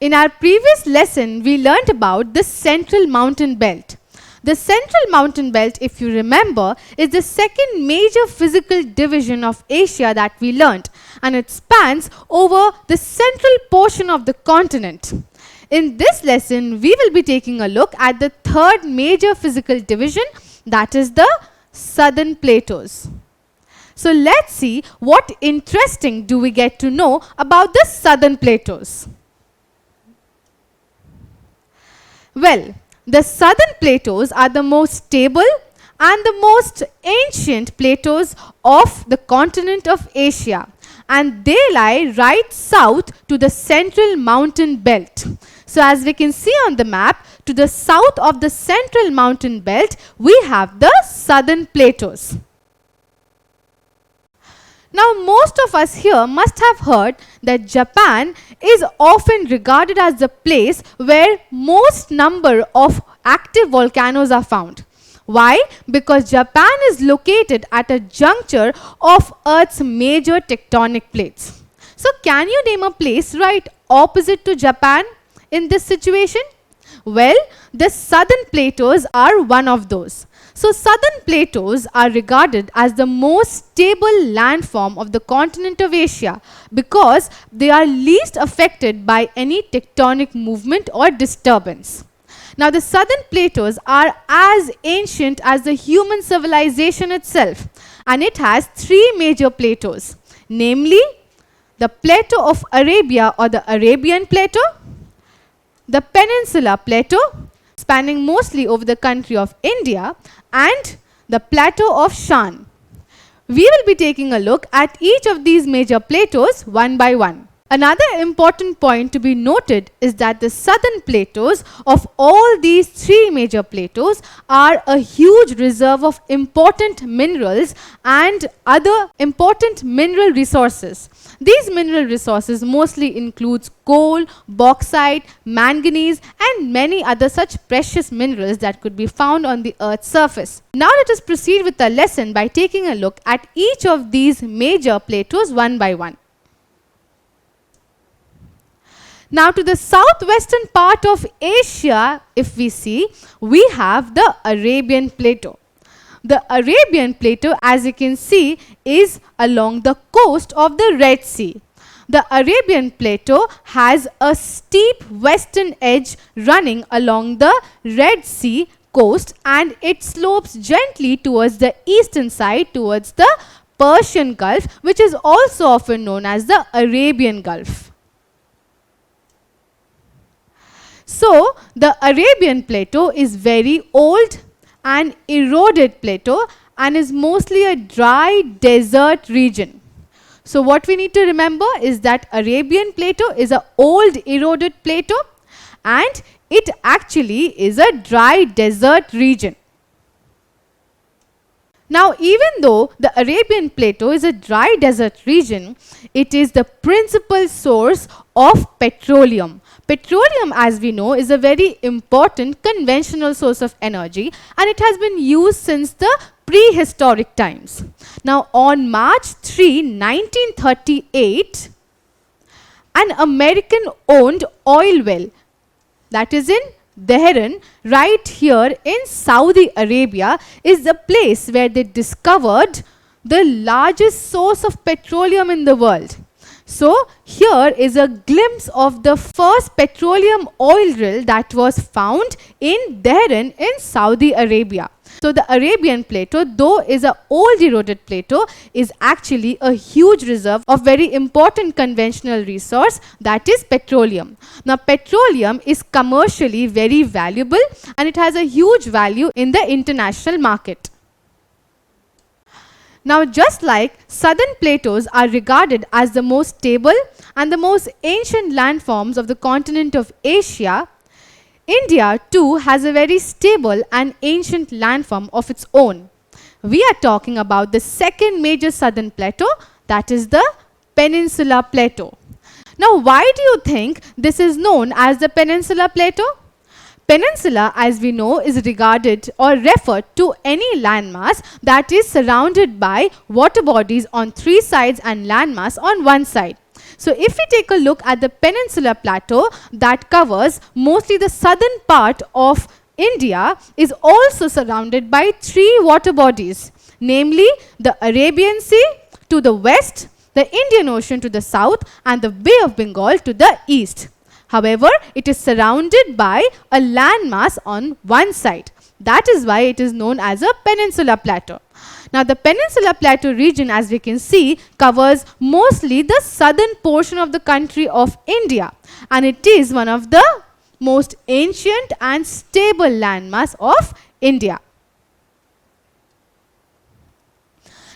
In our previous lesson, we learnt about the central mountain belt. The central mountain belt, if you remember, is the second major physical division of Asia that we learnt, and it spans over the central portion of the continent. In this lesson, we will be taking a look at the third major physical division, that is the southern plateaus. So let's see what interesting do we get to know about the southern plateaus. Well, the southern plateaus are the most stable and the most ancient plateaus of the continent of Asia, and they lie right south to the central mountain belt. So as we can see on the map, to the south of the central mountain belt, we have the southern plateaus. Now, most of us here must have heard that Japan is often regarded as the place where most number of active volcanoes are found. Why? Because Japan is located at a juncture of Earth's major tectonic plates. So, can you name a place right opposite to Japan in this situation? Well, the southern plateaus are one of those. So, southern plateaus are regarded as the most stable landform of the continent of Asia because they are least affected by any tectonic movement or disturbance. Now, the southern plateaus are as ancient as the human civilization itself, and it has three major plateaus, namely the Plateau of Arabia or the Arabian Plateau, the Peninsula Plateau, spanning mostly over the country of India, and the Plateau of Shan. We will be taking a look at each of these major plateaus one by one. Another important point to be noted is that the southern plateaus of all these three major plateaus are a huge reserve of important minerals and other important mineral resources. These mineral resources mostly includes coal, bauxite, manganese and many other such precious minerals that could be found on the Earth's surface. Now let us proceed with the lesson by taking a look at each of these major plateaus one by one. Now, to the southwestern part of Asia, if we see, we have the Arabian Plateau. The Arabian Plateau, as you can see, is along the coast of the Red Sea. The Arabian Plateau has a steep western edge running along the Red Sea coast, and it slopes gently towards the eastern side towards the Persian Gulf, which is also often known as the Arabian Gulf. So, the Arabian Plateau is very old and eroded plateau and is mostly a dry desert region. So, what we need to remember is that Arabian Plateau is an old eroded plateau and it actually is a dry desert region. Now, even though the Arabian Plateau is a dry desert region, it is the principal source of petroleum. Petroleum, as we know, is a very important conventional source of energy and it has been used since the prehistoric times. Now, on March 3, 1938, an American-owned oil well, that is in Dhahran, right here in Saudi Arabia, is the place where they discovered the largest source of petroleum in the world. So, here is a glimpse of the first petroleum oil drill that was found in Dhahran in Saudi Arabia. So, the Arabian Plateau, though is an old eroded plateau, is actually a huge reserve of very important conventional resource, that is petroleum. Now, petroleum is commercially very valuable and it has a huge value in the international market. Now, just like southern plateaus are regarded as the most stable and the most ancient landforms of the continent of Asia, India too has a very stable and ancient landform of its own. We are talking about the second major southern plateau, that is the Peninsula Plateau. Now, why do you think this is known as the Peninsula Plateau? Peninsula, as we know, is regarded or referred to any landmass that is surrounded by water bodies on three sides and landmass on one side. So if we take a look at the Peninsula Plateau that covers mostly the southern part of India, is also surrounded by three water bodies, namely the Arabian Sea to the west, the Indian Ocean to the south, and the Bay of Bengal to the east. However, it is surrounded by a landmass on one side. That is why it is known as a Peninsula Plateau. Now, the Peninsula Plateau region, as we can see, covers mostly the southern portion of the country of India, and it is one of the most ancient and stable landmass of India.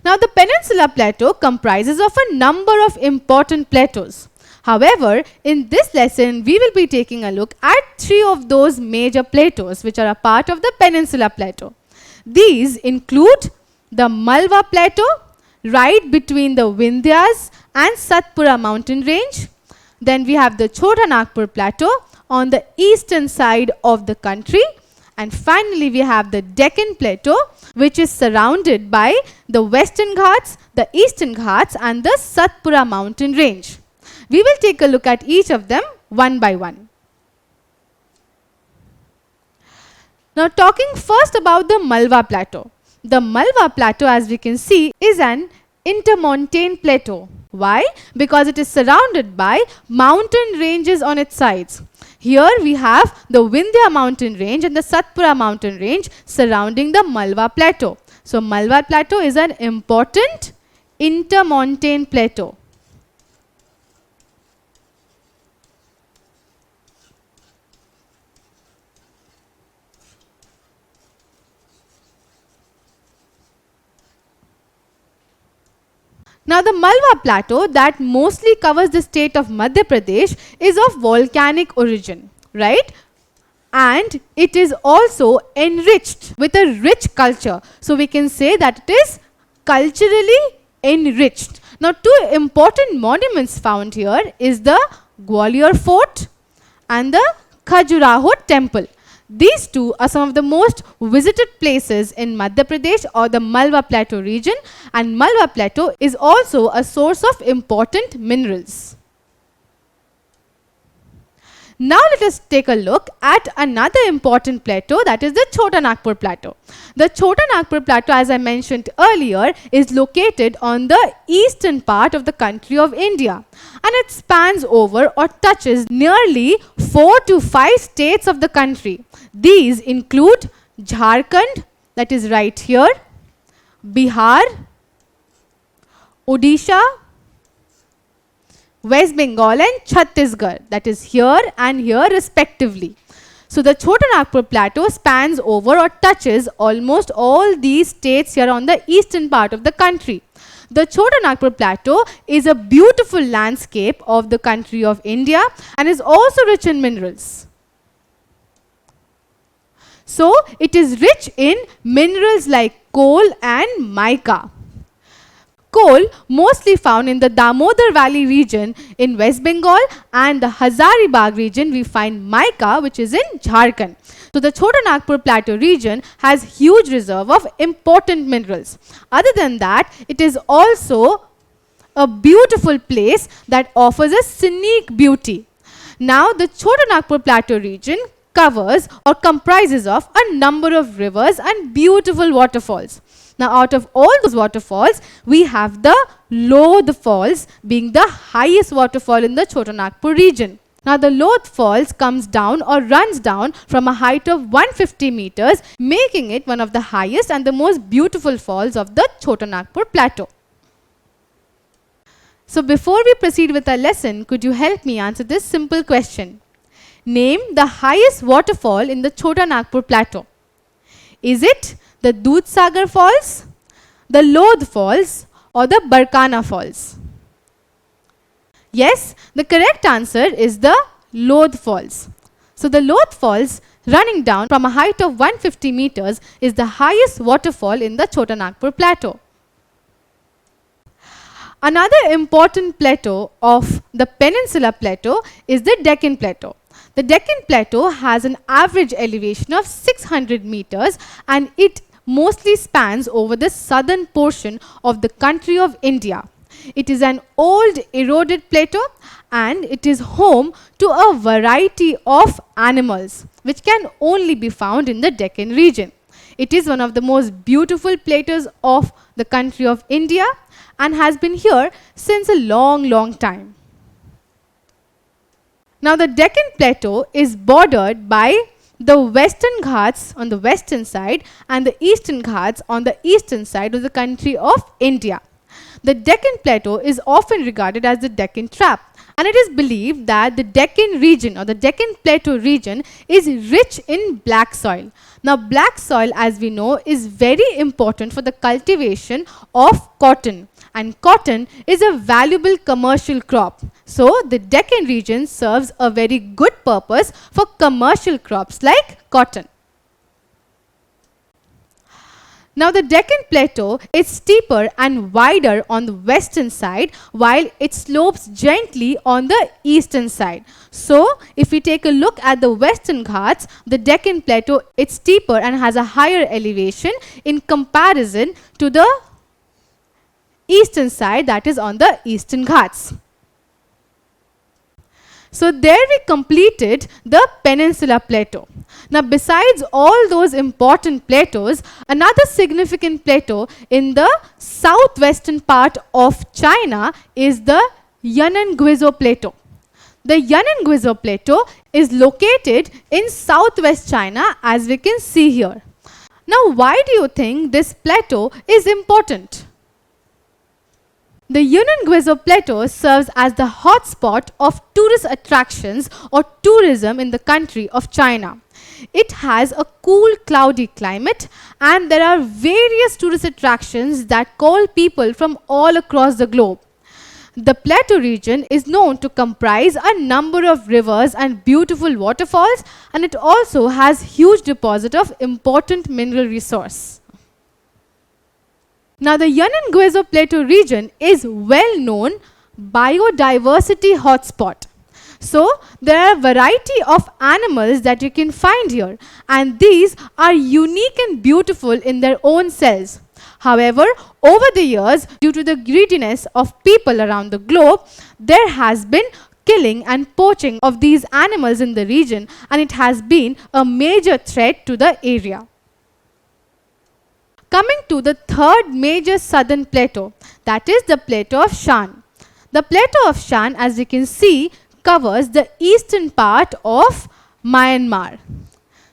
Now, the Peninsula Plateau comprises of a number of important plateaus. However, in this lesson, we will be taking a look at three of those major plateaus which are a part of the Peninsula Plateau. These include the Malwa Plateau, right between the Vindhyas and Satpura mountain range. Then we have the Chota Nagpur Plateau on the eastern side of the country. And finally, we have the Deccan Plateau, which is surrounded by the Western Ghats, the Eastern Ghats, and the Satpura mountain range. We will take a look at each of them one by one. Now, talking first about the Malwa Plateau. The Malwa Plateau, as we can see, is an intermontane plateau. Why? Because it is surrounded by mountain ranges on its sides. Here we have the Vindhya mountain range and the Satpura mountain range surrounding the Malwa Plateau. So, Malwa Plateau is an important intermontane plateau. Now, the Malwa Plateau that mostly covers the state of Madhya Pradesh is of volcanic origin, right? And it is also enriched with a rich culture. So, we can say that it is culturally enriched. Now, two important monuments found here is the Gwalior Fort and the Khajuraho Temple. These two are some of the most visited places in Madhya Pradesh or the Malwa Plateau region, and Malwa Plateau is also a source of important minerals. Now let us take a look at another important plateau, that is the Chota Nagpur Plateau. The Chota Nagpur Plateau, as I mentioned earlier, is located on the eastern part of the country of India, and it spans over or touches nearly 4 to 5 states of the country. These include Jharkhand, that is right here, Bihar, Odisha, West Bengal and Chhattisgarh, that is here and here respectively. So, the Chota Nagpur Plateau spans over or touches almost all these states here on the eastern part of the country. The Chota Nagpur Plateau is a beautiful landscape of the country of India and is also rich in minerals. So, it is rich in minerals like coal and mica. Coal mostly found in the Damodar Valley region in West Bengal, and the Hazaribagh region we find mica, which is in Jharkhand. So, the Chota Nagpur Plateau region has huge reserve of important minerals. Other than that, it is also a beautiful place that offers a scenic beauty. Now, the Chota Nagpur Plateau region covers or comprises of a number of rivers and beautiful waterfalls. Now, out of all those waterfalls, we have the Lodh Falls being the highest waterfall in the Chota Nagpur region. Now, the Lodh Falls comes down or runs down from a height of 150 meters, making it one of the highest and the most beautiful falls of the Chota Nagpur Plateau. So, before we proceed with our lesson, could you help me answer this simple question? Name the highest waterfall in the Chota Nagpur Plateau. Is it the Dudhsagar Falls, the Lodh Falls, or the Barkana Falls? Yes, the correct answer is the Lodh Falls. So, the Lodh Falls running down from a height of 150 meters is the highest waterfall in the Chota Nagpur Plateau. Another important plateau of the Peninsula Plateau is the Deccan Plateau. The Deccan Plateau has an average elevation of 600 meters and it mostly spans over the southern portion of the country of India. It is an old eroded plateau and it is home to a variety of animals which can only be found in the Deccan region. It is one of the most beautiful plateaus of the country of India and has been here since a long time. Now the Deccan Plateau is bordered by the Western Ghats on the western side and the Eastern Ghats on the eastern side of the country of India. The Deccan Plateau is often regarded as the Deccan Trap, and it is believed that the Deccan region or the Deccan Plateau region is rich in black soil. Now black soil, as we know, is very important for the cultivation of cotton, and cotton is a valuable commercial crop. So the Deccan region serves a very good purpose for commercial crops like cotton. Now the Deccan Plateau is steeper and wider on the western side while it slopes gently on the eastern side. So if we take a look at the Western Ghats, the Deccan Plateau is steeper and has a higher elevation in comparison to the eastern side, that is on the Eastern Ghats. So there we completed the Peninsula Plateau. Now besides all those important plateaus, another significant plateau in the southwestern part of China is the Yunnan-Guizhou Plateau. The Yunnan-Guizhou Plateau is located in southwest China, as we can see here. Now why do you think this plateau is important? The Yunnan-Guizhou Plateau serves as the hotspot of tourist attractions or tourism in the country of China. It has a cool, cloudy climate, and there are various tourist attractions that call people from all across the globe. The plateau region is known to comprise a number of rivers and beautiful waterfalls, and it also has huge deposit of important mineral resource. Now the Yunnan-Guizhou Plateau region is well known biodiversity hotspot. So there are a variety of animals that you can find here, and these are unique and beautiful in their own selves. However, over the years, due to the greediness of people around the globe, there has been killing and poaching of these animals in the region, and it has been a major threat to the area. Coming to the third major southern plateau, that is the Plateau of Shan. The Plateau of Shan, as you can see, covers the eastern part of Myanmar.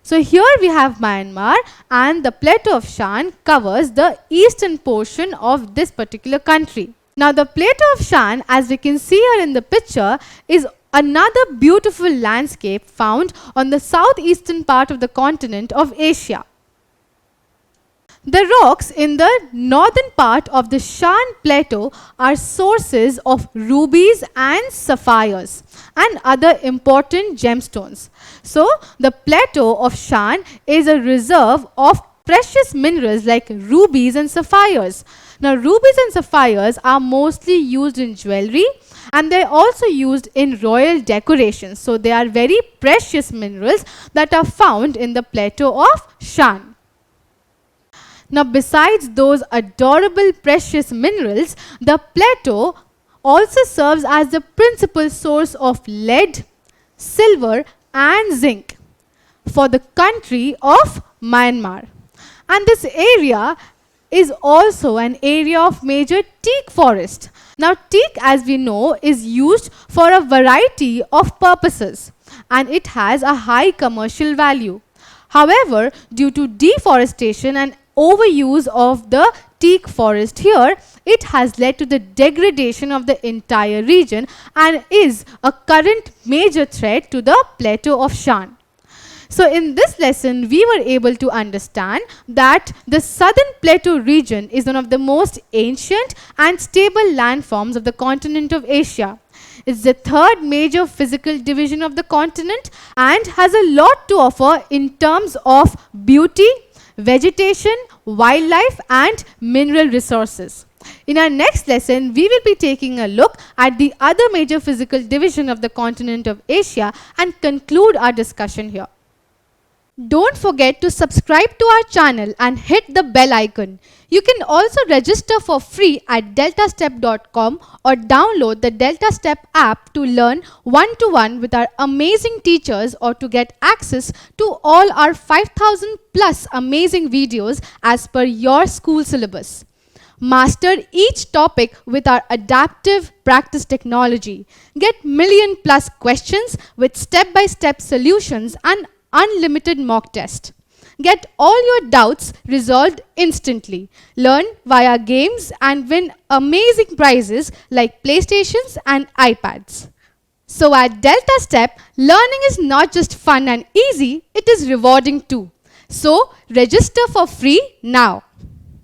So here we have Myanmar, and the Plateau of Shan covers the eastern portion of this particular country. Now the Plateau of Shan, as we can see here in the picture, is another beautiful landscape found on the southeastern part of the continent of Asia. The rocks in the northern part of the Shan Plateau are sources of rubies and sapphires and other important gemstones. So the Plateau of Shan is a reserve of precious minerals like rubies and sapphires. Now rubies and sapphires are mostly used in jewelry, and they are also used in royal decorations. So they are very precious minerals that are found in the Plateau of Shan. Now besides those adorable precious minerals, the plateau also serves as the principal source of lead, silver and zinc for the country of Myanmar. And this area is also an area of major teak forest. Now teak, as we know, is used for a variety of purposes, and it has a high commercial value. However, due to deforestation and overuse of the teak forest here, it has led to the degradation of the entire region and is a current major threat to the Plateau of Shan. So in this lesson, we were able to understand that the southern plateau region is one of the most ancient and stable landforms of the continent of Asia. It's the third major physical division of the continent and has a lot to offer in terms of beauty, vegetation, wildlife and mineral resources. In our next lesson, we will be taking a look at the other major physical division of the continent of Asia and conclude our discussion here. Don't forget to subscribe to our channel and hit the bell icon. You can also register for free at deltastep.com or download the DeltaStep app to learn one-to-one with our amazing teachers or to get access to all our 5,000 plus amazing videos as per your school syllabus. Master each topic with our adaptive practice technology. Get million plus questions with step-by-step solutions and unlimited mock test. Get all your doubts resolved instantly. Learn via games and win amazing prizes like PlayStations and iPads. So at DeltaStep, learning is not just fun and easy, it is rewarding too. So register for free now.